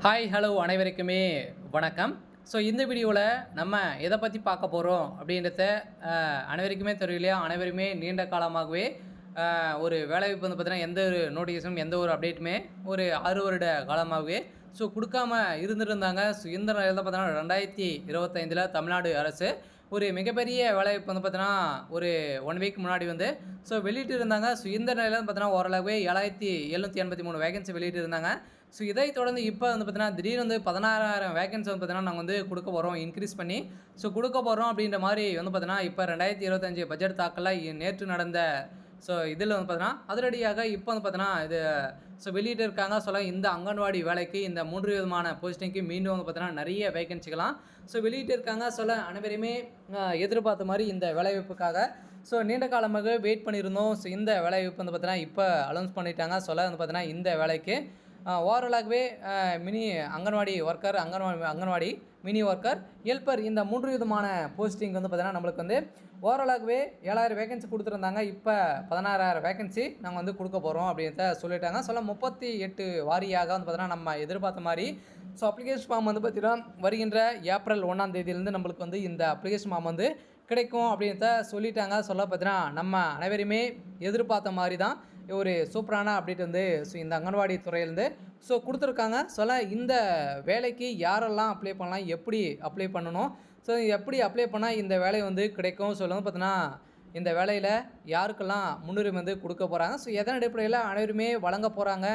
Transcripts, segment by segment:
Hi hello அனைவருக்குமே வணக்கம். So இந்த வீடியோவில் நம்ம எதை பற்றி பார்க்க போகிறோம் அப்படின்றத அனைவருக்குமே தெரியும் இல்லையா? அனைவருமே நீண்ட காலமாகவே ஒரு வேலைவாய்ப்பு வந்து பார்த்தீங்கன்னா எந்த ஒரு நோட்டிஃபிகேஷனும் எந்த ஒரு அப்டேட்டுமே ஒரு 6 வருட காலமாகவே கொடுக்காம இருந்துருந்தாங்க. ஸோ இந்த நிலையில் தான் பார்த்தீங்கன்னா 2025 தமிழ்நாடு அரசு ஒரு மிகப்பெரிய வேலைவாய்ப்பு வந்து பார்த்தீங்கன்னா ஒரு 1 வீக் முன்னாடி வந்து வெளியிட்டு இருந்தாங்க. ஸோ இந்த நிலையில் வந்து பார்த்தீங்கன்னா ஓரளவுவே 7783 வேகன்சி வெளியிட்டு இருந்தாங்க. ஸோ இதை தொடர்ந்து இப்போ வந்து பார்த்தீங்கன்னா திடீர்னு வந்து 16,000 வேகன்சி வந்து பார்த்தீங்கன்னா நாங்கள் வந்து கொடுக்க போகிறோம், இன்க்ரீஸ் பண்ணி கொடுக்க போகிறோம் அப்படின்ற மாதிரி வந்து பார்த்தீங்கன்னா இப்போ 2025 பட்ஜெட் தாக்கலில் நேற்று நடந்த இதில் வந்து பார்த்தீங்கன்னா அதிரடியாக இப்போ வந்து பார்த்தீங்கன்னா இது வெளியிட்டு இருக்காங்க. இந்த அங்கன்வாடி வேலைக்கு இந்த 3 விதமான போஸ்டிங்க்கு மீண்டும் வந்து பார்த்தீங்கன்னா நிறைய வேகன்சிகளாம் வெளியிட்டு இருக்காங்க. அனைவருமே எதிர்பார்த்த மாதிரி இந்த வேலைவாய்ப்புக்காக நீண்ட காலமாக வெயிட் பண்ணியிருந்தோம். இந்த வேலைவாய்ப்பு வந்து பார்த்தீங்கன்னா இப்போ அனௌன்ஸ் பண்ணிட்டாங்க. வந்து பார்த்தீங்கன்னா இந்த வேலைக்கு ஓவராலாகவே mini anganwadi worker, anganwadi mini worker, helper இந்த 3 விதமான போஸ்டிங் வந்து பார்த்தீங்கன்னா நம்மளுக்கு வந்து ஓவராலாகவே 7000 வேகன்சி கொடுத்துருந்தாங்க. இப்போ 16,000 வேகன்சி நாங்கள் வந்து கொடுக்க போகிறோம் அப்படின்றத சொல்லிட்டாங்க. 38 வாரியாக வந்து பார்த்தீங்கன்னா நம்ம எதிர்பார்த்த மாதிரி அப்ளிகேஷன் ஃபார்ம் வந்து பார்த்தீங்கன்னா வருகின்ற ஏப்ரல் 1ஆம் தேதியிலேருந்து நம்மளுக்கு வந்து இந்த அப்ளிகேஷன் ஃபார்ம் வந்து கிடைக்கும் அப்படின்றத சொல்லிட்டாங்க. பார்த்தீங்கன்னா நம்ம அனைவருமே எதிர்பார்த்த மாதிரி தான் ஒரு சூப்பரான அப்டேட் வந்து இந்த அங்கன்வாடி துறையிலேருந்து கொடுத்துருக்காங்க. இந்த வேலைக்கு யாரெல்லாம் அப்ளை பண்ணலாம், எப்படி அப்ளை பண்ணணும், எப்படி அப்ளை பண்ணால் இந்த வேலை வந்து கிடைக்கும், வந்து பார்த்தீங்கன்னா இந்த வேலையில் யாருக்கெல்லாம் முன்னுரிமை வந்து கொடுக்க போகிறாங்க, எதன் அடிப்படையில் அனைவருமே வழங்க போகிறாங்க,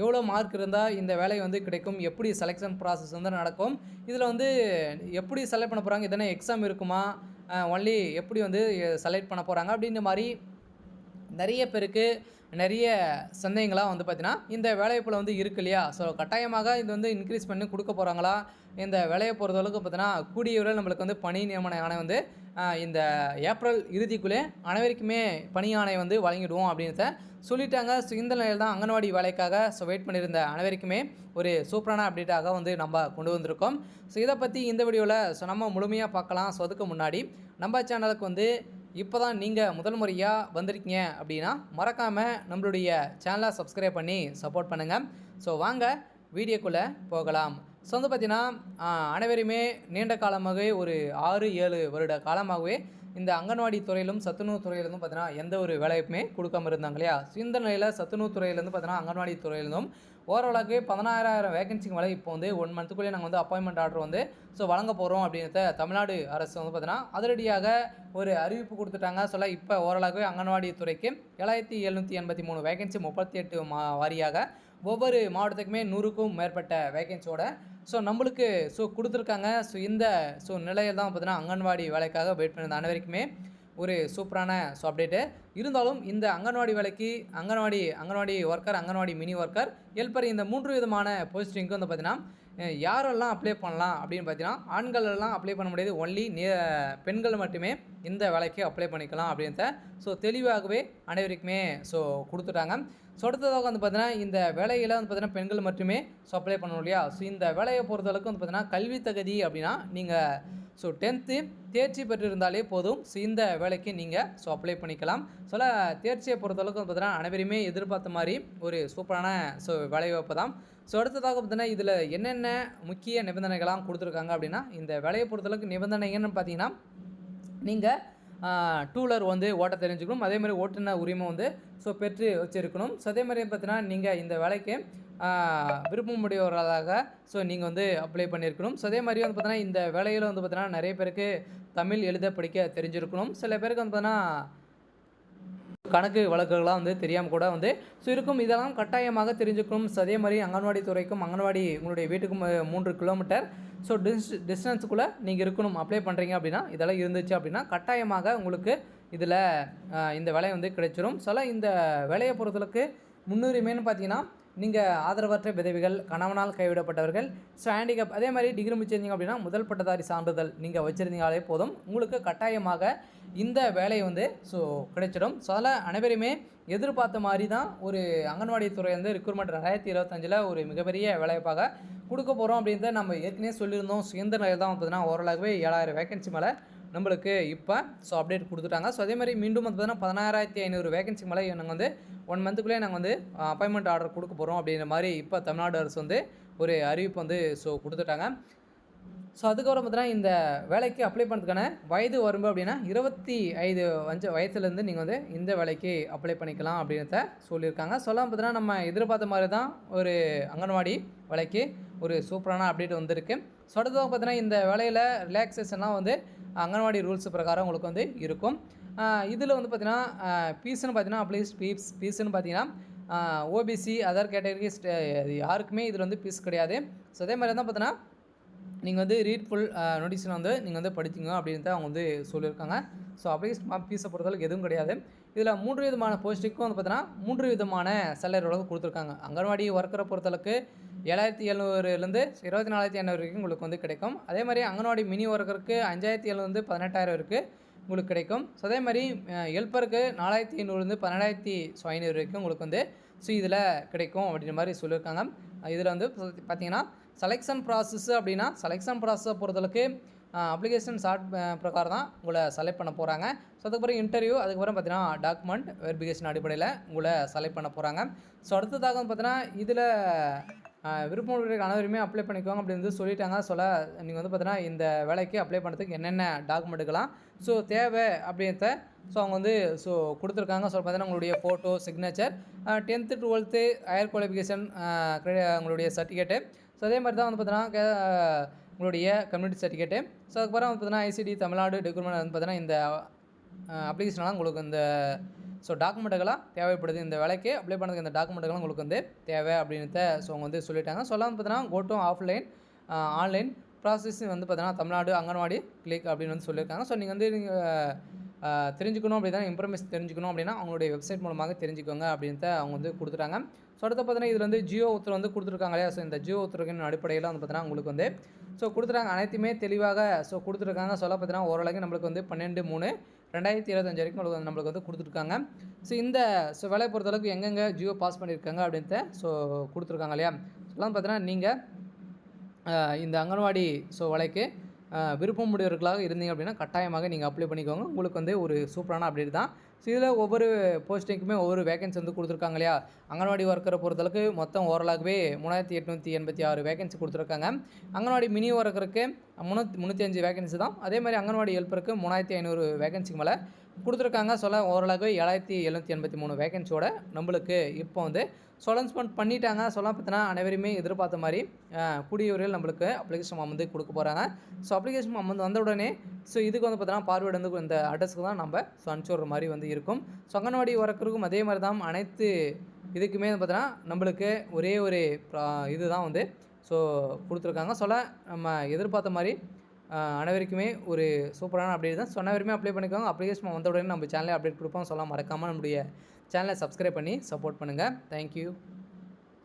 எவ்வளோ மார்க் இருந்தால் இந்த வேலை வந்து கிடைக்கும், எப்படி செலெக்ஷன் ப்ராசஸ் வந்து நடக்கும், இதில் வந்து எப்படி செலக்ட் பண்ண போகிறாங்க, எதனா எக்ஸாம் இருக்குமா, ஒன்லி எப்படி வந்து செலக்ட் பண்ண போகிறாங்க அப்படின்ற மாதிரி நிறைய பேருக்கு நிறைய சந்தேகங்களாக வந்து பார்த்தீங்கன்னா இந்த வேலைவாய்ப்பில் வந்து இருக்கு இல்லையா? கட்டாயமாக இது வந்து இன்க்ரீஸ் பண்ணி கொடுக்க போகிறாங்களா? இந்த வேலையை பொறுத்தளவுக்கு பார்த்தீங்கன்னா கூடிய விரைவில் நம்மளுக்கு வந்து பணி நியமன ஆணை வந்து இந்த ஏப்ரல் இறுதிக்குள்ளே அனைவருக்குமே பணி ஆணை வந்து வழங்கிடுவோம் அப்படின்றத சொல்லிட்டாங்க. இந்த நிலையில் தான் அங்கன்வாடி வேலைக்காக வெயிட் பண்ணியிருந்த அனைவருக்குமே ஒரு சூப்பரான அப்டேட்டாக வந்து நம்ம கொண்டு வந்திருக்கோம். இதை பற்றி இந்த வீடியோவில் நம்ம முழுமையாக பார்க்கலாம். அதுக்கு முன்னாடி நம்ம சேனலுக்கு வந்து இப்போ தான் நீங்கள் முதல் முறையாக வந்திருக்கீங்க அப்படின்னா மறக்காமல் நம்மளுடைய சேனலை சப்ஸ்கிரைப் பண்ணி சப்போர்ட் பண்ணுங்கள். வாங்க வீடியோக்குள்ளே போகலாம். வந்து பார்த்தீங்கன்னா அனைவருமே நீண்ட காலமாகவே ஒரு 6-7 வருட காலமாகவே இந்த அங்கன்வாடி துறையிலும் சத்துணவு துறையிலிருந்தும் பார்த்தீங்கன்னா எந்த ஒரு வேலையுமே கொடுக்காம இருந்தாங்க இல்லையா? இந்த நிலையில் சத்துணவு துறையிலேருந்து பார்த்தீங்கன்னா அங்கன்வாடி துறையிலிருந்தும் ஓரளவுக்கு 16,000 வேகன்சிக்கு மேலே இப்போ வந்து 1 மந்த்துக்குள்ளேயே நாங்கள் வந்து அப்பாயின்மெண்ட் ஆர்டர் வந்து வழங்க போகிறோம் அப்படின்றத தமிழ்நாடு அரசு வந்து பார்த்தீங்கன்னா அதிரடியாக ஒரு அறிவிப்பு கொடுத்துட்டாங்க. இப்போ ஓரளவுக்கு அங்கன்வாடி துறைக்கு 7783 வேகன்சி 38 வாரியாக ஒவ்வொரு மாவட்டத்துக்குமே 100க்கும் மேற்பட்ட வேகன்சியோட நம்மளுக்கு கொடுத்துருக்காங்க. இந்த நிலையில் தான் பார்த்தீங்கன்னா அங்கன்வாடி வேலைக்காக வெயிட் பண்ணியிருந்த அனைவருக்குமே ஒரு சூப்பரான அப்டேட்டு. இருந்தாலும் இந்த அங்கன்வாடி வேலைக்கு anganwadi worker, anganwadi mini worker, helper இந்த 3 விதமான போஸ்டிங்க்கு வந்து பார்த்தீங்கன்னா யாரெல்லாம் அப்ளை பண்ணலாம் அப்படின்னு பார்த்தீங்கன்னா ஆண்கள் எல்லாம் அப்ளை பண்ண முடியாது, ஒன்லி பெண்கள் மட்டுமே இந்த வேலைக்கு அப்ளை பண்ணிக்கலாம் அப்படின்றத தெளிவாகவே அனைவருக்குமே கொடுத்துட்டாங்க. அடுத்ததாக வந்து பார்த்தீங்கன்னா இந்த வேலையில் வந்து பார்த்தீங்கன்னா பெண்கள் மட்டுமே அப்ளை பண்ணணும் இல்லையா? இந்த வேலையை பொறுத்தளவுக்கு வந்து பார்த்தீங்கன்னா கல்வி தகுதி அப்படின்னா நீங்கள் 10th தேர்ச்சி பெற்றிருந்தாலே போதும். இந்த வேலைக்கு நீங்கள் அப்ளை பண்ணிக்கலாம். தேர்ச்சியை பொறுத்தளவுக்கு வந்து பார்த்தீங்கன்னா அனைவருமே எதிர்பார்த்த மாதிரி ஒரு சூப்பரான வேலைவாய்ப்பு தான். அடுத்ததாக பார்த்தீங்கன்னா இதில் என்னென்ன முக்கிய நிபந்தனைகள்லாம் கொடுத்துருக்காங்க அப்படின்னா இந்த வேலையை பொறுத்தளவுக்கு நிபந்தனைன்னு பார்த்தீங்கன்னா நீங்கள் டூலர் வந்து ஓட்ட தெரிஞ்சுக்கணும், அதேமாதிரி ஓட்டுநர் உரிமை வந்து பெற்று வச்சுருக்கணும். அதே மாதிரி பார்த்தீங்கன்னா நீங்கள் இந்த வேலைக்கு விருப்பமுடையவர்களாக நீங்கள் வந்து அப்ளை பண்ணியிருக்கணும். அதே மாதிரி வந்து பார்த்தீங்கன்னா இந்த வேலையில் வந்து பார்த்தீங்கன்னா நிறைய பேருக்கு தமிழ் எழுத படிக்க தெரிஞ்சிருக்கணும். சில பேருக்கு வந்து பார்த்தீங்கன்னா கணக்கு வழக்குகள்லாம் வந்து தெரியாமல் கூட வந்து இருக்கும். இதெல்லாம் கட்டாயமாக தெரிஞ்சுக்கணும். அதே மாதிரி அங்கன்வாடி துறைக்கும் அங்கன்வாடி உங்களுடைய வீட்டுக்கும் 3 கிலோமீட்டர் டிஸ்டன்ஸுக்குள்ளே நீங்கள் இருக்கணும். அப்ளை பண்ணுறீங்க அப்படின்னா இதெல்லாம் இருந்துச்சு அப்படின்னா கட்டாயமாக உங்களுக்கு இதில் இந்த வேலையை வந்து கிடைச்சிரும். இந்த வேலையை பொறுத்தளவுக்கு முன்னுரிமைன்னு பார்த்தீங்கன்னா நீங்கள் ஆதரவற்ற விதவைகள், கணவனால் கைவிடப்பட்டவர்கள், ஹேண்டிகேப், அதே மாதிரி டிகிரி முடிச்சிருந்தீங்க அப்படின்னா முதல் பட்டதாரி சான்றிதழ் நீங்கள் வச்சுருந்தீங்களே போதும், உங்களுக்கு கட்டாயமாக இந்த வேலை வந்து கிடைச்சிடும். அதில் அனைவருமே எதிர்பார்த்த மாதிரி தான் ஒரு அங்கன்வாடி துறை வந்து ரெக்ரூட்மெண்ட் 2025 ஒரு மிகப்பெரிய வேலைவாய்ப்பாக கொடுக்க போகிறோம் அப்படின்றத நம்ம ஏற்கனவே சொல்லியிருந்தோம். இந்த நிலையில் தான் பார்த்தீங்கன்னா ஓரளவுக்கு 7000 வேகன்சி மேலே நம்மளுக்கு இப்போ அப்டேட் கொடுத்துட்டாங்க. அதே மாதிரி மீண்டும் வந்து பார்த்தீங்கன்னா 16,500 வேகன்சி மேலே நாங்கள் வந்து 1 மந்த்துக்குள்ளே நாங்கள் வந்து அப்பாயின்மெண்ட் ஆர்டர் கொடுக்க போகிறோம் அப்படின்ற மாதிரி இப்போ தமிழ்நாடு அரசு வந்து ஒரு அறிவிப்பு வந்து கொடுத்துட்டாங்க. ஸோ அதுக்கப்புறம் பார்த்தீங்கன்னா, இந்த வேலைக்கு அப்ளை பண்ணுறதுக்கான வயது வரம்பு அப்படின்னா 25 வயசுலேருந்து நீங்கள் வந்து இந்த வேலைக்கு அப்ளை பண்ணிக்கலாம் அப்படின்றத சொல்லியிருக்காங்க. சொல்லாமல் பார்த்தீங்கன்னா, நம்ம எதிர்பார்த்த மாதிரி தான் ஒரு அங்கன்வாடி வேலைக்கு ஒரு சூப்பரான அப்டேட் வந்திருக்கு. ஸோ அடுத்ததாக பார்த்தீங்கன்னா, இந்த வேலையில் ரிலாக்ஸேஷன்லாம் வந்து அங்கன்வாடி ரூல்ஸ் பிரகாரம் உங்களுக்கு வந்து இருக்கும். இதில் வந்து பார்த்தீங்கன்னா, ஃபீஸ்ன்னு பார்த்தீங்கன்னா ஃபீஸ்ன்னு பார்த்தீங்கன்னா, ஓபிசி அதர் கேட்டகரிஸ் யாருக்குமே இதில் வந்து ஃபீஸ் கிடையாது. ஸோ அதே மாதிரி தான் பார்த்தீங்கன்னா, நீங்கள் வந்து ரீட் ஃபுல் நோட்டீஸில் வந்து நீங்கள் வந்து படிச்சிங்க அப்படின்னு தான் அவங்க வந்து சொல்லியிருக்காங்க. ஸோ அப்ளிகேஷன் ஃபீஸை பொறுத்தளவுக்கு எதுவும் கிடையாது. இதில் 3 விதமான போஸ்ட்டுக்கும் வந்து பார்த்தீங்கன்னா 3 விதமான சேலரி அளவு கொடுத்துருக்காங்க. அங்கன்வாடி ஒர்க்கரை பொறுத்தளவுக்கு 7,700லேருந்து 24,500 வரைக்கும் உங்களுக்கு வந்து கிடைக்கும். அதே மாதிரி அங்கன்வாடி மினி ஒர்க்கருக்கு 5,700லேருந்து 18,000 வரைக்கும் உங்களுக்கு கிடைக்கும். ஸோ அதே மாதிரி ஹெல்ப்பருக்கு 4,500லேருந்து 12,500 வரைக்கும் உங்களுக்கு வந்து இதில் கிடைக்கும் அப்படின்ற மாதிரி சொல்லியிருக்காங்க. இதில் வந்து பார்த்தீங்கன்னா செலெக்ஷன் ப்ராசஸ் அப்படின்னா செலெக்ஷன் ப்ராசஸை பொறுத்தளவுக்கு அப்ளிகேஷன் ஷார்ட் பிரகாரம் தான் உங்களை செலக்ட் பண்ண போகிறாங்க. ஸோ அதுக்கப்புறம் இன்டர்வியூ, அதுக்கப்புறம் பார்த்தீங்கன்னா டாக்குமெண்ட் வெரிஃபிகேஷன் அடிப்படையில் உங்களை செலக்ட் பண்ண போகிறாங்க. ஸோ அடுத்ததாக பார்த்தீங்கன்னா இதில் விருப்பம் உள்ள அனைவருமே அப்ளை பண்ணிக்குவாங்க அப்படின்னு வந்து சொல்லிட்டாங்க. நீங்கள் வந்து பார்த்தீங்கன்னா இந்த வேலைக்கு அப்ளை பண்ணுறதுக்கு என்னென்ன டாக்குமெண்ட்டுக்கெல்லாம் தேவை அப்படின்றத அவங்க வந்து கொடுத்துருக்காங்க. பார்த்தீங்கன்னா உங்களுடைய photo, signature, 10th 12th higher qualification உங்களுடைய சர்டிஃபிகேட்டு. ஸோ அதே மாதிரி தான் வந்து பார்த்தீங்கன்னா உங்களுடைய கம்யூனிட்டி சர்டிஃபிகேட்டு. ஸோ அதுக்கப்புறம் வந்து பார்த்தீங்கன்னா ஐசிடி தமிழ்நாடு டாக்குமெண்ட் வந்து பார்த்தீங்கன்னா இந்த அப்ளிகேஷன்லாம் உங்களுக்கு இந்த டாக்குமெண்ட்டுகளாம் தேவைப்படுது. இந்த வேலைக்கு அப்ளை பண்ணுறதுக்கு இந்த டாக்குமெண்ட்டுகள்லாம் உங்களுக்கு வந்து தேவை அப்படின்றத அவங்க வந்து சொல்லிட்டாங்க. சொல்லாமல் பார்த்தீங்கன்னா go to offline online process வந்து பார்த்தீங்கன்னா தமிழ்நாடு அங்கன்வாடி கிளிக் அப்படின்னு வந்து சொல்லியிருக்காங்க. ஸோ நீங்கள் வந்து தெரிஞ்சுக்கணும் அப்படின்னா இன்ஃபர்மேஷன் தெரிஞ்சுக்கணும் அப்படின்னா அவங்களுடைய வெப்சைட் மூலமாக தெரிஞ்சுக்கோங்க அப்படின்றத அவங்க வந்து கொடுத்துட்டாங்க. ஸோ அடுத்து பார்த்தீங்கன்னா இதில் வந்து ஜியோ உத்தரவு வந்து கொடுத்துருக்காங்க இல்லையா. ஸோ இந்த ஜியோ உத்தரவின் அடிப்படையில் வந்து பார்த்தீங்கன்னா உங்களுக்கு வந்து கொடுத்துட்டாங்க. அனைத்துமே தெளிவாக கொடுத்துருக்காங்க. பார்த்தீங்கன்னா ஓரளவுக்கு நம்மளுக்கு வந்து 12/3/2025 வரைக்கும் நம்மளுக்கு வந்து கொடுத்துருக்காங்க. ஸோ இந்த வேலையை பொறுத்தளவுக்கு எங்கெங்கே ஜியோ பாஸ் பண்ணியிருக்காங்க அப்படின்றத கொடுத்துருக்காங்க இல்லையா. சொல்லலாம் பார்த்தீங்கன்னா நீங்கள் இந்த அங்கன்வாடி வேலைக்கு விருப்பம் உடையவர்களாக இருந்தீங்க அப்படின்னா கட்டாயமாக நீங்கள் அப்ளை பண்ணிக்கோங்க. உங்களுக்கு வந்து ஒரு சூப்பரான அப்டேட் தான். ஸோ இதில் ஒவ்வொரு போஸ்டிங்க்குமே ஒவ்வொரு வேகன்சி வந்து கொடுத்துருக்காங்க இல்லையா. அங்கன்வாடி ஒர்க்கரை பொறுத்தளவுக்கு மொத்தம் ஓவராலாகவே 3,886 வேகன்சி கொடுத்துருக்காங்க. அங்கன்வாடி மினி ஒர்க்கருக்கு 305 வேகன்சி தான். அதே மாதிரி அங்கன்வாடி ஹெல்ப்பருக்கு 3,500 வேகன்சிக்கு மேலே கொடுத்துருக்காங்க. ஓவராலாகவே 7,783 வேகன்சியோட நம்மளுக்கு இப்போ வந்து அனௌன்ஸ்மெண்ட் பண்ணிட்டாங்க. பார்த்தீங்கன்னா அனைவருமே எதிர்பார்த்த மாதிரி கூடிய விரைவில் நம்மளுக்கு அப்ளிகேஷன் ஃபார்ம் வந்து கொடுக்க போகிறாங்க. அப்ளிகேஷன் ஃபார்ம் வந்து வந்த உடனே இதுக்கு வந்து பார்த்தீங்கன்னா பார்வேர்டு வந்து இந்த அட்ரஸ்க்கு தான் நம்ம அனுப்பிச்சி விட்ற மாதிரி வந்து இருக்கும். அங்கன்வாடி ஒர்க்கருக்கும் அதே மாதிரி தான் அனைத்து இதுக்குமே பார்த்தீங்கன்னா நம்மளுக்கு ஒரே ஒரு இது தான் வந்து கொடுத்துருக்காங்க. நம்ம எதிர்பார்த்த மாதிரி அனைவருக்குமே ஒரு சூப்பரான அப்டேட் தான். அனைவருமே அப்ளை பண்ணிக்கோங்க. அப்ளிகேஷன் வந்த உடனே நம்ம சேனலில் அப்டேட் கொடுப்போம். மறக்காமல் நம்முடைய சேனலை சப்ஸ்கிரைப் பண்ணி சப்போர்ட் பண்ணுங்கள். தேங்க்யூ.